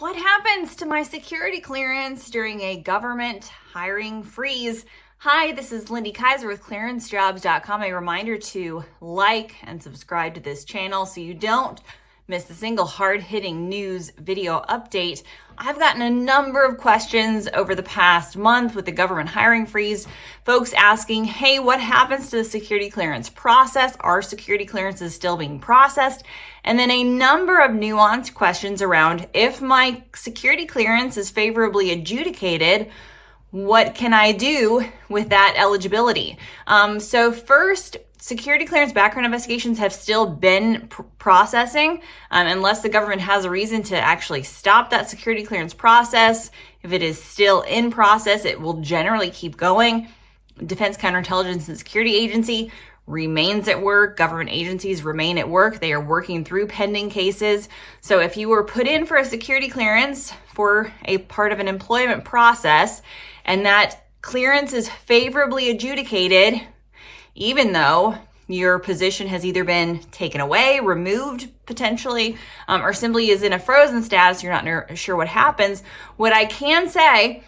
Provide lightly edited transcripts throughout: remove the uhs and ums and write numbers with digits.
What happens to my security clearance during a government hiring freeze? Hi, this is Lindy Kyzer with ClearanceJobs.com. A reminder to like and subscribe to this channel so you don't miss a single hard-hitting news video update. I've gotten a number of questions over the past month with the government hiring freeze. Folks asking, hey, what happens to the security clearance process? Are security clearances still being processed? And then a number of nuanced questions around if my security clearance is favorably adjudicated, what can I do with that eligibility? So first, security clearance background investigations have still been processing unless the government has a reason to actually stop that security clearance process. If it is still in process, it will generally keep going. Defense Counterintelligence and Security Agency remains at work. Government agencies remain at work. They are working through pending cases. So if you were put in for a security clearance for a part of an employment process and that clearance is favorably adjudicated, even though your position has either been taken away, removed potentially, or simply is in a frozen status, you're not sure what happens, what I can say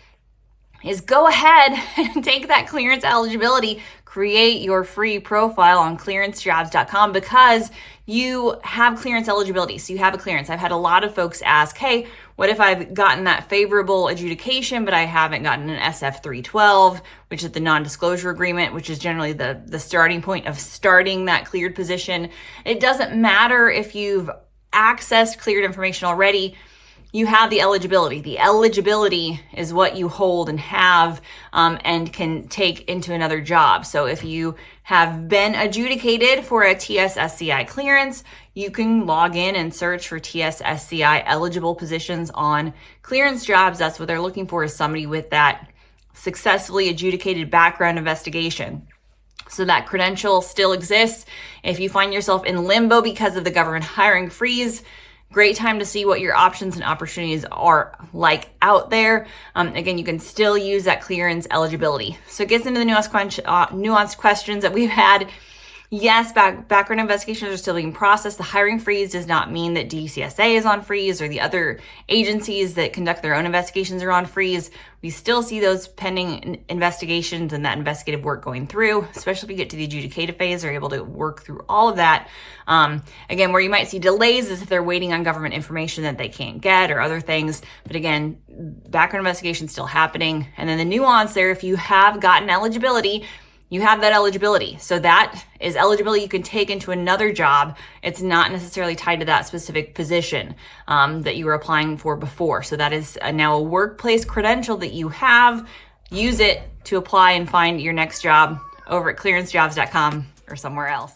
is go ahead and take that clearance eligibility, create your free profile on ClearanceJobs.com because you have clearance eligibility. So you have a clearance. I've had a lot of folks ask, hey, what if I've gotten that favorable adjudication, but I haven't gotten an SF-312, which is the non-disclosure agreement, which is generally the starting point of starting that cleared position. It doesn't matter if you've accessed cleared information already. You have the eligibility. The eligibility is what you hold and have and can take into another job. So if you have been adjudicated for a TS-SCI clearance, you can log in and search for TS-SCI eligible positions on ClearanceJobs. That's what they're looking for, is somebody with that successfully adjudicated background investigation. So that credential still exists. If you find yourself in limbo because of the government hiring freeze, great time to see what your options and opportunities are like out there. Again, you can still use that clearance eligibility. So it gets into the nuanced questions that we've had. Yes, background investigations are still being processed. The hiring freeze does not mean that DCSA is on freeze or the other agencies that conduct their own investigations are on freeze. We still see those pending investigations and that investigative work going through, especially if you get to the adjudicative phase, they're able to work through all of that. Again, where you might see delays is if they're waiting on government information that they can't get or other things. But again, background investigation is still happening. And then the nuance there, if you have gotten eligibility, you have that eligibility. So that is eligibility you can take into another job. It's not necessarily tied to that specific position that you were applying for before. So that is now a workplace credential that you have. Use it to apply and find your next job over at ClearanceJobs.com or somewhere else.